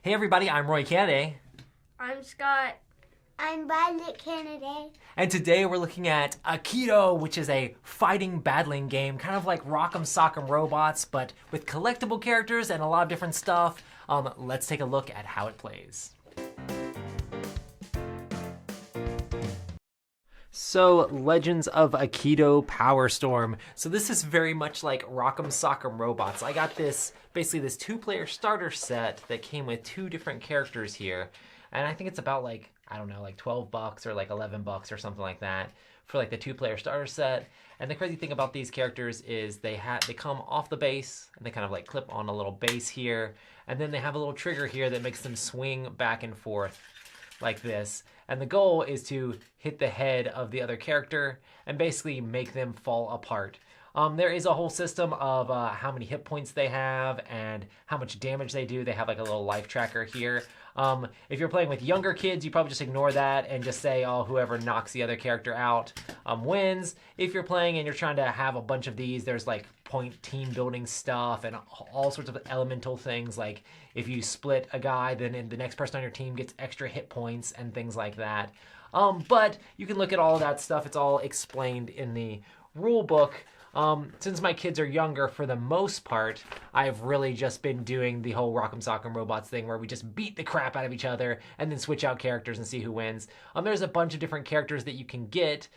Hey everybody, I'm Roy Kennedy. I'm Scott. I'm Violet Kennedy. And today we're looking at Akedo, which is a fighting battling game, kind of like Rock'em Sock'em Robots, but with collectible characters and a lot of different stuff. Let's take a look at how it plays. So, Legends of Akedo Power Storm. So this is very much like Rock'em Sock'em Robots. I got basically this 2-player starter set that came with 2 different characters here. And I think it's about like, I don't know, like $12 or like $11 or something like that for like the 2-player starter set. And the crazy thing about these characters is they come off the base and they kind of like clip on a little base here. And then they have a little trigger here that makes them swing back and forth like this. And the goal is to hit the head of the other character and basically make them fall apart. There is a whole system of how many hit points they have and how much damage they do. They have like a little life tracker here. If you're playing with younger kids, you probably just ignore that and just say, oh, whoever knocks the other character out wins. If you're playing and you're trying to have a bunch of these, there's like point team building stuff and all sorts of elemental things. Like if you split a guy, then the next person on your team gets extra hit points and things like that. But you can look at all of that stuff. It's all explained in the rule book. Since my kids are younger, for the most part, I've really just been doing the whole Rock'em Sock'em Robots thing where we just beat the crap out of each other and then switch out characters and see who wins. There's a bunch of different characters that you can get.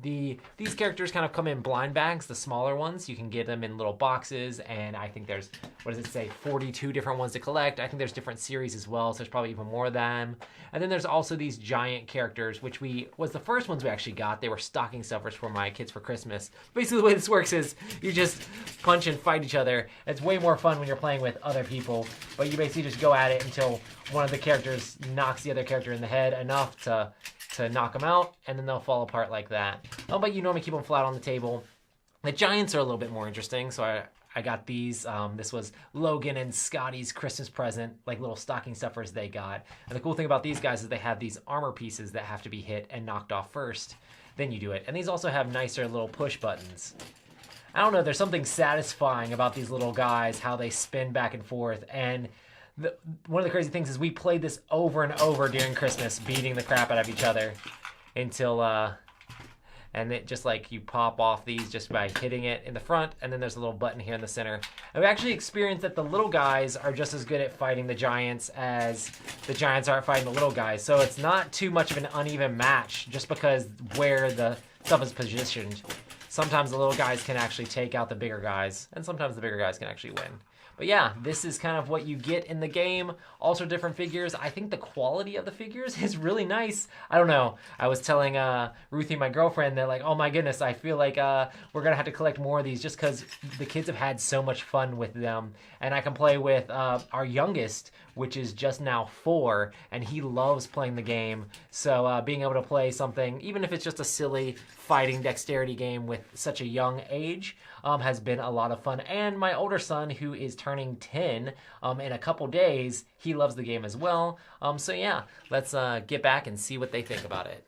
These characters kind of come in blind bags, the smaller ones. You can get them in little boxes, and I think there's, 42 different ones to collect. I think there's different series as well, so there's probably even more of them. And then there's also these giant characters, which was the first ones we actually got. They were stocking stuffers for my kids for Christmas. Basically, the way this works is you just punch and fight each other. It's way more fun when you're playing with other people, but you basically just go at it until one of the characters knocks the other character in the head enough to knock them out, and then they'll fall apart like that. But you normally keep them flat on the table. The giants are a little bit more interesting, so I got these. This was Logan and Scottie's Christmas present, like little stocking stuffers they got. And the cool thing about these guys is they have these armor pieces that have to be hit and knocked off first. Then you do it. And these also have nicer little push buttons. I don't know, there's something satisfying about these little guys, how they spin back and forth. And one of the crazy things is we played this over and over during Christmas, beating the crap out of each other until, and it just like you pop off these just by hitting it in the front, and then there's a little button here in the center. And we actually experienced that the little guys are just as good at fighting the giants as the giants are at fighting the little guys. So it's not too much of an uneven match just because where the stuff is positioned. Sometimes the little guys can actually take out the bigger guys, and sometimes the bigger guys can actually win. But yeah, this is kind of what you get in the game. Also different figures. I think the quality of the figures is really nice. I don't know. I was telling Ruthie, my girlfriend, that like, oh my goodness, I feel like we're going to have to collect more of these just because the kids have had so much fun with them. And I can play with our youngest, which is just now 4, and he loves playing the game. So being able to play something, even if it's just a silly fighting dexterity game with such a young age, has been a lot of fun. And my older son, who is turning 10 in a couple days, he loves the game as well. So yeah, let's get back and see what they think about it.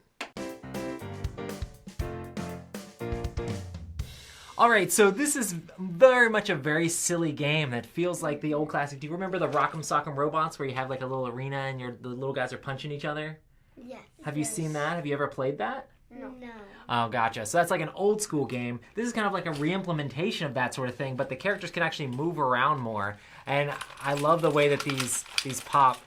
All right, so this is very much a very silly game that feels like the old classic. Do you remember the Rock'em Sock'em Robots where you have like a little arena and the little guys are punching each other? Yes. Have you seen that? Have you ever played that? No. Oh, gotcha. So that's like an old school game. This is kind of like a re-implementation of that sort of thing, but the characters can actually move around more. And I love the way that these pop.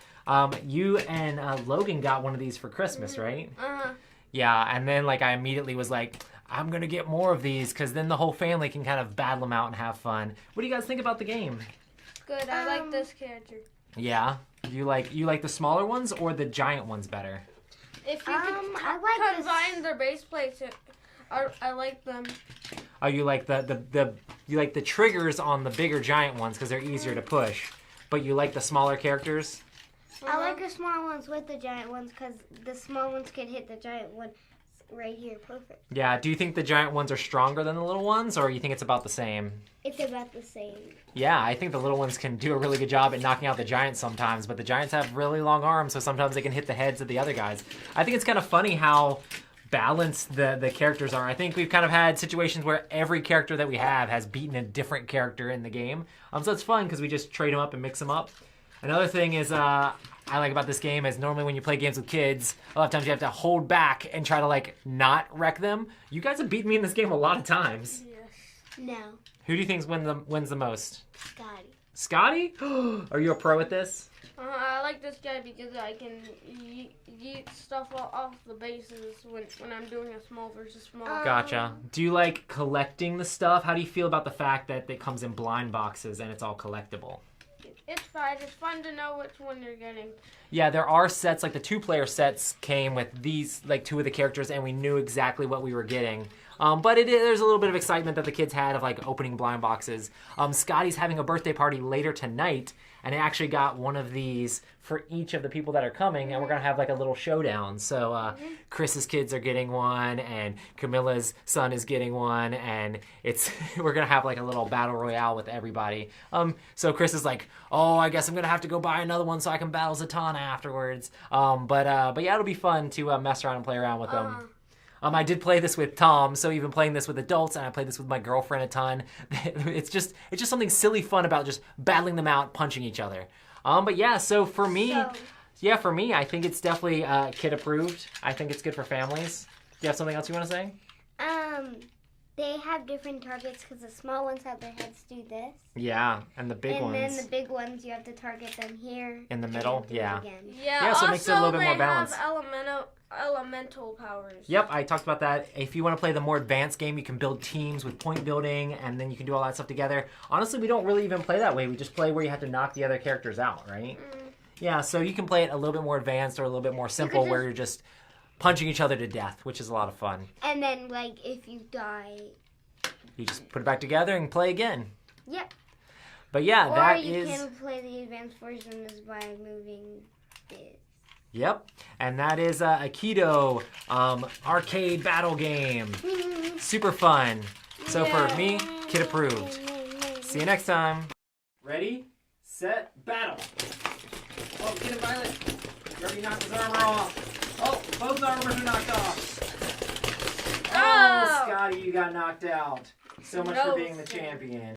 You and Logan got one of these for Christmas, right? Uh-huh. Yeah, and then like I immediately was like, I'm going to get more of these because then the whole family can kind of battle them out and have fun. What do you guys think about the game? Good, I like this character. Yeah? You like the smaller ones or the giant ones better? If you I like combine their base plates, I like them. Oh, you like the triggers on the bigger giant ones because they're easier to push, but you like the smaller characters? I like the small ones with the giant ones because the small ones can hit the giant one right here. Perfect. Yeah, do you think the giant ones are stronger than the little ones, or you think it's about the same? It's about the same. Yeah, I think the little ones can do a really good job at knocking out the giants sometimes, but the giants have really long arms, so sometimes they can hit the heads of the other guys. I think it's kind of funny how balanced the characters are. I think we've kind of had situations where every character that we have has beaten a different character in the game. So it's fun because we just trade them up and mix them up. Another thing is I like about this game is normally when you play games with kids, a lot of times you have to hold back and try to like not wreck them. You guys have beaten me in this game a lot of times. Yes. No. Who do you think wins the most? Scotty. Scotty? Are you a pro at this? I like this guy because I can yeet stuff off the bases when I'm doing a small versus small. Gotcha. Do you like collecting the stuff? How do you feel about the fact that it comes in blind boxes and it's all collectible? It's fine. It's fun to know which one you're getting. Yeah, there are sets, like the 2-player sets came with these, like 2 of the characters, and we knew exactly what we were getting. But there's a little bit of excitement that the kids had of like opening blind boxes. Scotty's having a birthday party later tonight, and I actually got one of these for each of the people that are coming, and we're gonna have like a little showdown. So Chris's kids are getting one, and Camilla's son is getting one, and we're gonna have like a little battle royale with everybody. So Chris is like, oh, I guess I'm gonna have to go buy another one so I can battle Zatanna afterwards. But yeah, it'll be fun to mess around and play around with them. I did play this with Tom, so even playing this with adults, and I played this with my girlfriend a ton. It's just something silly fun about just battling them out, punching each other. But yeah, so for me, I think it's definitely kid approved. I think it's good for families. Do you have something else you want to say? They have different targets because the small ones have their heads do this. Yeah, and the big ones. And then the big ones, you have to target them here. In the middle, yeah. Yeah, so it makes it a little bit more balanced. Have elemental powers. Yep, I talked about that. If you want to play the more advanced game, you can build teams with point building, and then you can do all that stuff together. Honestly, we don't really even play that way. We just play where you have to knock the other characters out, right? Yeah, so you can play it a little bit more advanced or a little bit more simple where you're just punching each other to death, which is a lot of fun. And then, like, if you die... You just put it back together and play again. Yep. But yeah, Or you can play the advanced version is by moving this. Yep, and that is Akedo arcade battle game. Super fun. So for me, kid approved. See you next time. Ready, set, battle. Oh, Scottie and Violet. You already knocked his armor off. Oh, both armors are knocked off. Oh, Scotty, you got knocked out. So much for being the champion.